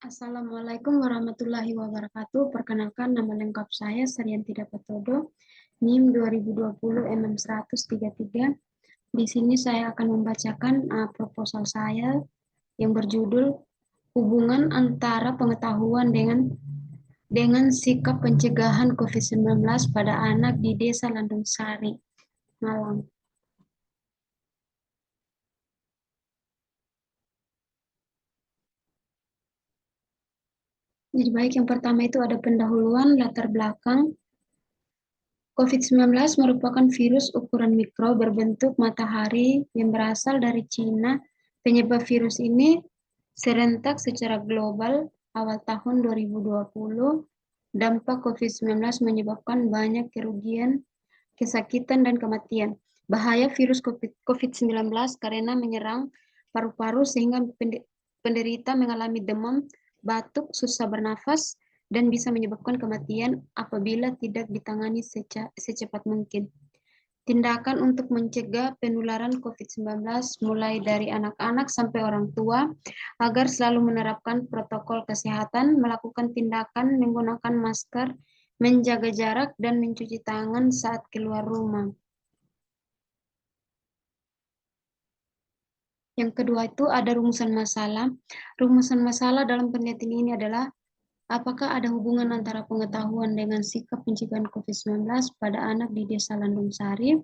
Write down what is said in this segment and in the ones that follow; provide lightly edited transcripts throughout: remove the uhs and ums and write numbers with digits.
Assalamualaikum warahmatullahi wabarakatuh. Perkenalkan, nama lengkap saya Saryanti Dapatodo, NIM 2020 MM133. Di sini saya akan membacakan proposal saya yang berjudul Hubungan antara pengetahuan dengan sikap pencegahan COVID-19 pada anak di Desa Landung Sari, Malang. Jadi baik, yang pertama itu ada pendahuluan latar belakang. COVID-19 merupakan virus ukuran mikro berbentuk matahari yang berasal dari Cina. Penyebab virus ini serentak secara global awal tahun 2020. Dampak COVID-19 menyebabkan banyak kerugian, kesakitan, dan kematian. Bahaya virus COVID-19 karena menyerang paru-paru sehingga penderita mengalami demam, batuk, susah bernafas, dan bisa menyebabkan kematian apabila tidak ditangani secepat mungkin. Tindakan untuk mencegah penularan COVID-19 mulai dari anak-anak sampai orang tua agar selalu menerapkan protokol kesehatan, melakukan tindakan menggunakan masker, menjaga jarak, dan mencuci tangan saat keluar rumah. Yang kedua itu ada rumusan masalah. Rumusan masalah dalam penelitian ini adalah apakah ada hubungan antara pengetahuan dengan sikap pencegahan COVID-19 pada anak di Desa Landung Sari?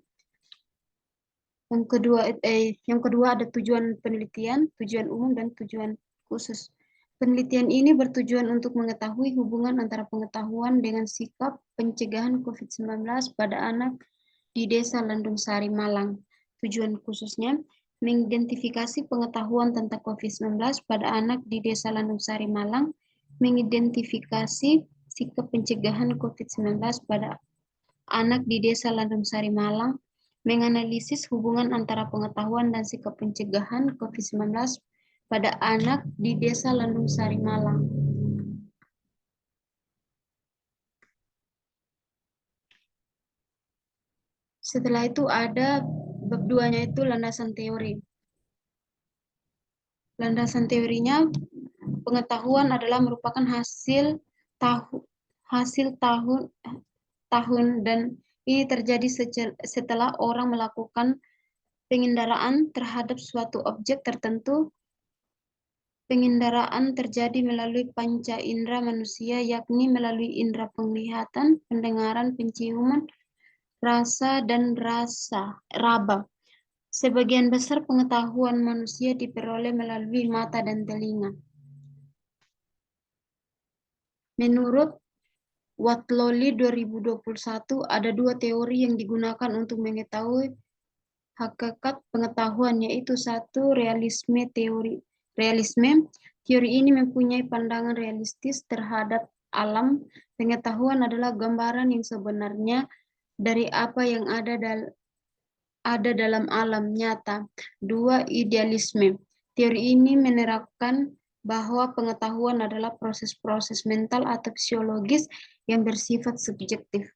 Yang kedua ada tujuan penelitian, tujuan umum, dan tujuan khusus. Penelitian ini bertujuan untuk mengetahui hubungan antara pengetahuan dengan sikap pencegahan COVID-19 pada anak di Desa Landung Sari, Malang. Tujuan khususnya mengidentifikasi pengetahuan tentang COVID-19 pada anak di Desa Landung Sari, Malang, mengidentifikasi sikap pencegahan COVID-19 pada anak di Desa Landung Sari, Malang, menganalisis hubungan antara pengetahuan dan sikap pencegahan COVID-19 pada anak di Desa Landung Sari, Malang. Setelah itu ada bab 2-nya itu landasan teori. Landasan teorinya, pengetahuan adalah merupakan hasil tahun dan ini terjadi setelah orang melakukan pengendaraan terhadap suatu objek tertentu. Pengendaraan terjadi melalui panca indera manusia, yakni melalui indera penglihatan, pendengaran, penciuman, rasa, dan raba. Sebagian besar pengetahuan manusia diperoleh melalui mata dan telinga. Menurut Watloli 2021, ada dua teori yang digunakan untuk mengetahui hakikat pengetahuan, yaitu satu, realisme. Teori ini mempunyai pandangan realistis terhadap alam. Pengetahuan adalah gambaran yang sebenarnya dari apa yang ada dalam alam nyata. Dua, idealisme. Teori ini menerapkan bahwa pengetahuan adalah proses-proses mental atau psikologis yang bersifat subjektif.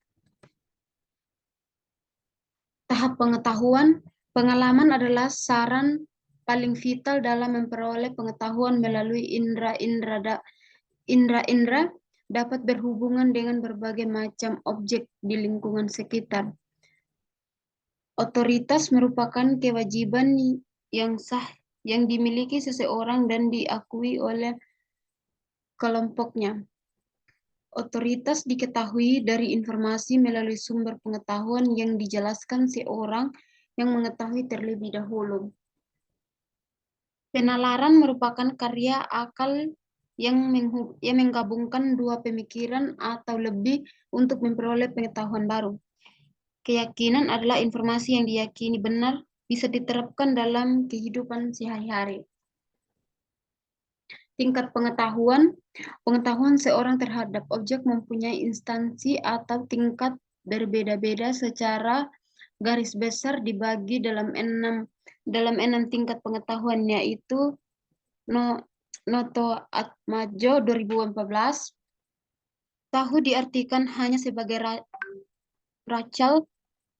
Tahap pengetahuan, pengalaman adalah saran paling vital dalam memperoleh pengetahuan melalui indera dapat berhubungan dengan berbagai macam objek di lingkungan sekitar. Otoritas merupakan kewajiban yang sah yang dimiliki seseorang dan diakui oleh kelompoknya. Otoritas diketahui dari informasi melalui sumber pengetahuan yang dijelaskan seorang yang mengetahui terlebih dahulu. Penalaran merupakan karya akal yang menggabungkan dua pemikiran atau lebih untuk memperoleh pengetahuan baru. Keyakinan adalah informasi yang diyakini benar bisa diterapkan dalam kehidupan sehari-hari. Tingkat pengetahuan seorang terhadap objek mempunyai instansi atau tingkat berbeda-beda. Secara garis besar dibagi dalam enam tingkat pengetahuan, yaitu Noto Atmajo 2014. Tahu diartikan hanya sebagai racal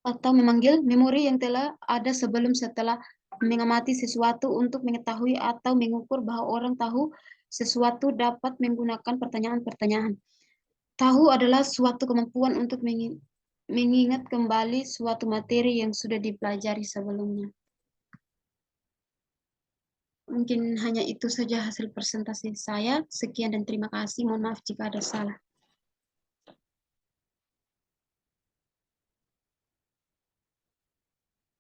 atau memanggil memori yang telah ada sebelum setelah mengamati sesuatu untuk mengetahui atau mengukur bahwa orang tahu sesuatu dapat menggunakan pertanyaan-pertanyaan. Tahu adalah suatu kemampuan untuk mengingat kembali suatu materi yang sudah dipelajari sebelumnya. Mungkin hanya itu saja hasil presentasi saya. Sekian dan terima kasih. Mohon maaf jika ada salah.